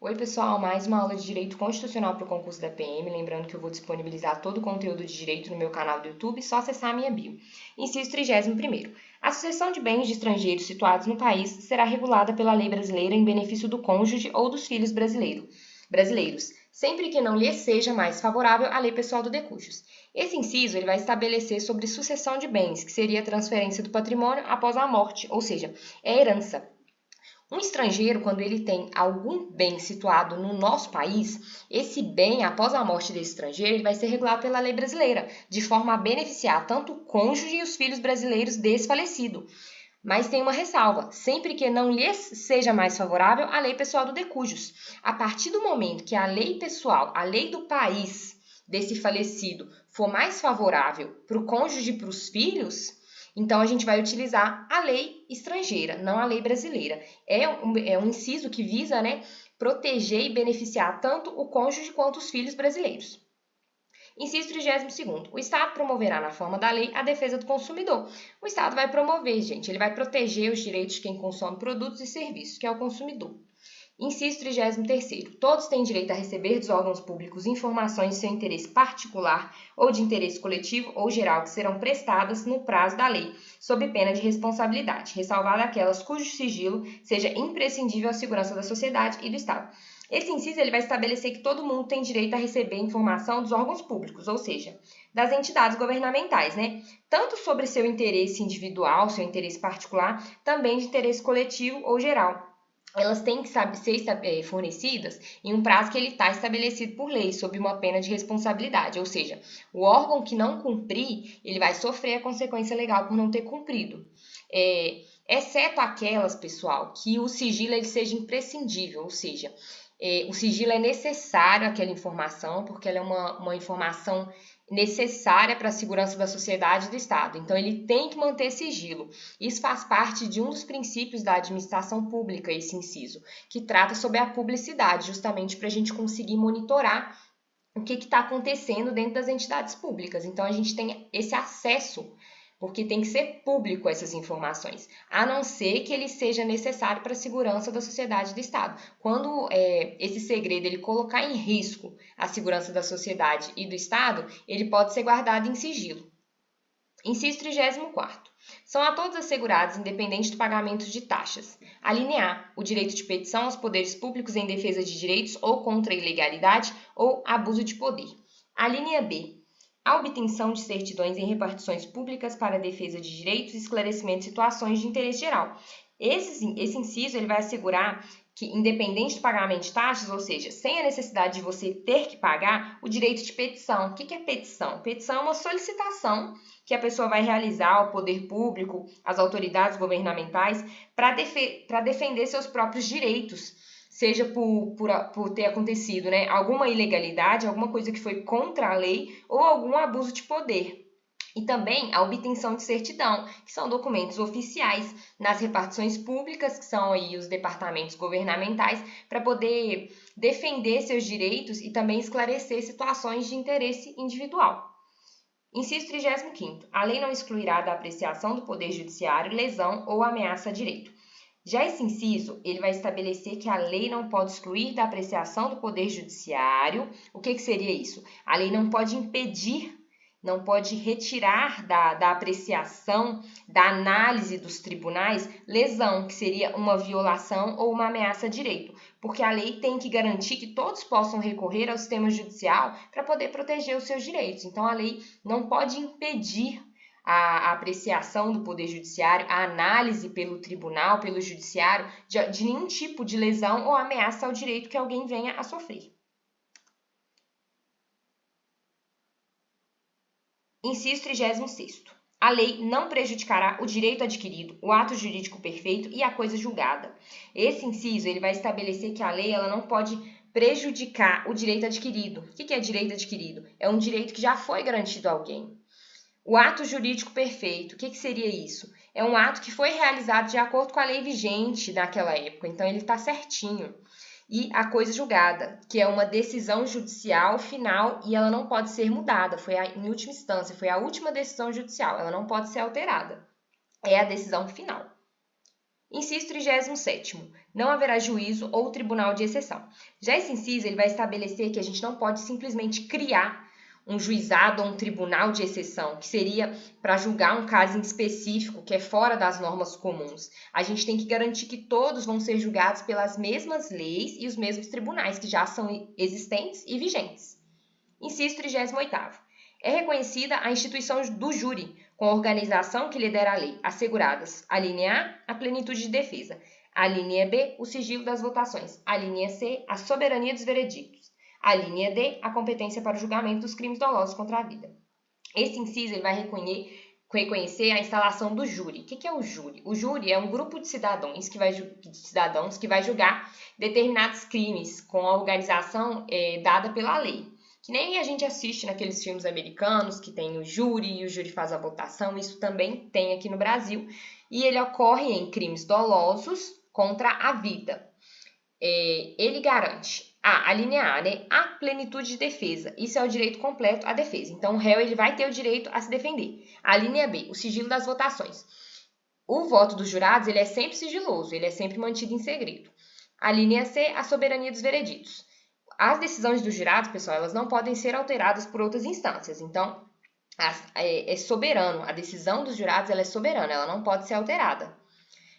Oi, pessoal, mais uma aula de Direito Constitucional para o concurso da PM. Lembrando que eu vou disponibilizar todo o conteúdo de direito no meu canal do YouTube, só acessar a minha bio. Inciso 31º. A sucessão de bens de estrangeiros situados no país será regulada pela lei brasileira em benefício do cônjuge ou dos filhos brasileiros, sempre que não lhes seja mais favorável a lei pessoal do decujus. Esse inciso ele vai estabelecer sobre sucessão de bens, que seria a transferência do patrimônio após a morte, ou seja, é a herança. Um estrangeiro, quando ele tem algum bem situado no nosso país, esse bem, após a morte desse estrangeiro, ele vai ser regulado pela lei brasileira, de forma a beneficiar tanto o cônjuge e os filhos brasileiros desse falecido. Mas tem uma ressalva, sempre que não lhes seja mais favorável a lei pessoal do decujus. A partir do momento que a lei pessoal, a lei do país desse falecido, for mais favorável para o cônjuge e para os filhos, então, a gente vai utilizar a lei estrangeira, não a lei brasileira. É um inciso que visa, proteger e beneficiar tanto o cônjuge quanto os filhos brasileiros. Inciso 32º. O Estado promoverá na forma da lei a defesa do consumidor. O Estado vai promover, gente, ele vai proteger os direitos de quem consome produtos e serviços, que é o consumidor. Inciso 33º. Todos têm direito a receber dos órgãos públicos informações de seu interesse particular ou de interesse coletivo ou geral que serão prestadas no prazo da lei, sob pena de responsabilidade, ressalvada aquelas cujo sigilo seja imprescindível à segurança da sociedade e do Estado. Esse inciso ele vai estabelecer que todo mundo tem direito a receber informação dos órgãos públicos, ou seja, das entidades governamentais, tanto sobre seu interesse individual, seu interesse particular, também de interesse coletivo ou geral. Elas têm que ser fornecidas em um prazo que ele está estabelecido por lei, sob uma pena de responsabilidade, ou seja, o órgão que não cumprir, ele vai sofrer a consequência legal por não ter cumprido. Exceto aquelas, pessoal, que o sigilo ele seja imprescindível, ou seja, o sigilo é necessário àquela informação, porque ela é uma informação necessária para a segurança da sociedade e do Estado. Então, ele tem que manter sigilo. Isso faz parte de um dos princípios da administração pública, esse inciso, que trata sobre a publicidade, justamente para a gente conseguir monitorar o que está acontecendo dentro das entidades públicas. Então, a gente tem esse acesso, porque tem que ser público essas informações, a não ser que ele seja necessário para a segurança da sociedade e do Estado. Quando esse segredo ele colocar em risco a segurança da sociedade e do Estado, ele pode ser guardado em sigilo. Inciso 34º. São a todos assegurados, independente do pagamento de taxas. A linha A, o direito de petição aos poderes públicos em defesa de direitos ou contra a ilegalidade ou abuso de poder. A linha B, a obtenção de certidões em repartições públicas para a defesa de direitos e esclarecimento de situações de interesse geral. Esse inciso ele vai assegurar que, independente do pagamento de taxas, ou seja, sem a necessidade de você ter que pagar, o direito de petição. O que é petição? Petição é uma solicitação que a pessoa vai realizar ao poder público, às autoridades governamentais, para defender seus próprios direitos, seja por ter acontecido alguma ilegalidade, alguma coisa que foi contra a lei ou algum abuso de poder. E também a obtenção de certidão, que são documentos oficiais nas repartições públicas, que são aí os departamentos governamentais, para poder defender seus direitos e também esclarecer situações de interesse individual. Inciso 35º. A lei não excluirá da apreciação do Poder Judiciário lesão ou ameaça a direito. Já esse inciso, ele vai estabelecer que a lei não pode excluir da apreciação do Poder Judiciário. O que seria isso? A lei não pode impedir, não pode retirar da apreciação, da análise dos tribunais, lesão, que seria uma violação ou uma ameaça a direito, porque a lei tem que garantir que todos possam recorrer ao sistema judicial para poder proteger os seus direitos. Então, a lei não pode impedir a apreciação do Poder Judiciário, a análise pelo tribunal, pelo judiciário, de nenhum tipo de lesão ou ameaça ao direito que alguém venha a sofrer. Inciso 36º. A lei não prejudicará o direito adquirido, o ato jurídico perfeito e a coisa julgada. Esse inciso ele vai estabelecer que a lei ela não pode prejudicar o direito adquirido. O que é direito adquirido? É um direito que já foi garantido a alguém. O ato jurídico perfeito, o que seria isso? É um ato que foi realizado de acordo com a lei vigente naquela época, então ele está certinho. E a coisa julgada, que é uma decisão judicial final e ela não pode ser mudada, em última instância, foi a última decisão judicial, ela não pode ser alterada. É a decisão final. Inciso 37º. Não haverá juízo ou tribunal de exceção. Já esse inciso ele vai estabelecer que a gente não pode simplesmente criar um juizado ou um tribunal de exceção, que seria para julgar um caso em específico que é fora das normas comuns. A gente tem que garantir que todos vão ser julgados pelas mesmas leis e os mesmos tribunais que já são existentes e vigentes. Inciso 38º. É reconhecida a instituição do júri, com a organização que lidera a lei, asseguradas a linha A, a plenitude de defesa, a linha B, o sigilo das votações, a linha C, a soberania dos veredictos, a linha D, a competência para o julgamento dos crimes dolosos contra a vida. Esse inciso ele vai reconhecer a instalação do júri. O que é o júri? O júri é um grupo de cidadãos que vai julgar determinados crimes com a organização dada pela lei. Que nem a gente assiste naqueles filmes americanos que tem o júri e o júri faz a votação. Isso também tem aqui no Brasil. E ele ocorre em crimes dolosos contra a vida. Ele garante a linha A, né? A plenitude de defesa. Isso é o direito completo à defesa. Então, o réu ele vai ter o direito a se defender. A linha B, o sigilo das votações. O voto dos jurados ele é sempre sigiloso, ele é sempre mantido em segredo. A linha C, a soberania dos veredictos. As decisões dos jurados, pessoal, elas não podem ser alteradas por outras instâncias. Então, é soberano. A decisão dos jurados ela é soberana, ela não pode ser alterada.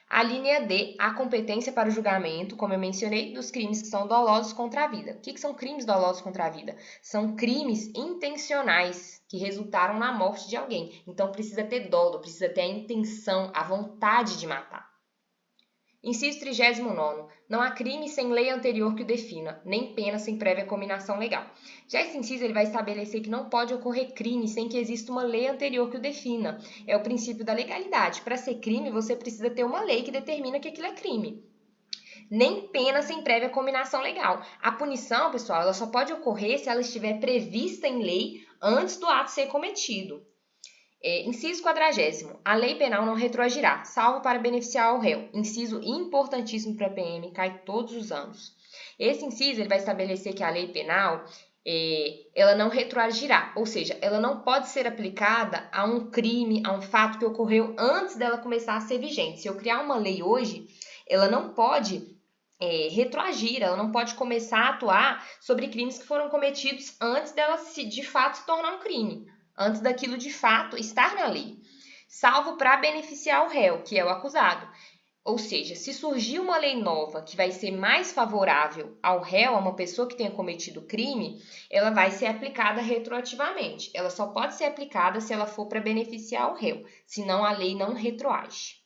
A linha D, a competência para o julgamento, como eu mencionei, dos crimes que são dolosos contra a vida. O que são crimes dolosos contra a vida? São crimes intencionais que resultaram na morte de alguém. Então, precisa ter dolo, precisa ter a intenção, a vontade de matar. Inciso 39º. Não há crime sem lei anterior que o defina, nem pena sem prévia cominação legal. Já esse inciso ele vai estabelecer que não pode ocorrer crime sem que exista uma lei anterior que o defina. É o princípio da legalidade. Para ser crime, você precisa ter uma lei que determina que aquilo é crime. Nem pena sem prévia cominação legal. A punição, pessoal, ela só pode ocorrer se ela estiver prevista em lei antes do ato ser cometido. Inciso 40º. A lei penal não retroagirá, salvo para beneficiar ao réu. Inciso importantíssimo para a PM, cai todos os anos. Esse inciso ele vai estabelecer que a lei penal ela não retroagirá, ou seja, ela não pode ser aplicada a um crime, a um fato que ocorreu antes dela começar a ser vigente. Se eu criar uma lei hoje, ela não pode retroagir, ela não pode começar a atuar sobre crimes que foram cometidos antes dela de fato se tornar um crime. Antes daquilo de fato estar na lei, salvo para beneficiar o réu, que é o acusado. Ou seja, se surgir uma lei nova que vai ser mais favorável ao réu, a uma pessoa que tenha cometido crime, ela vai ser aplicada retroativamente. Ela só pode ser aplicada se ela for para beneficiar o réu, senão a lei não retroage.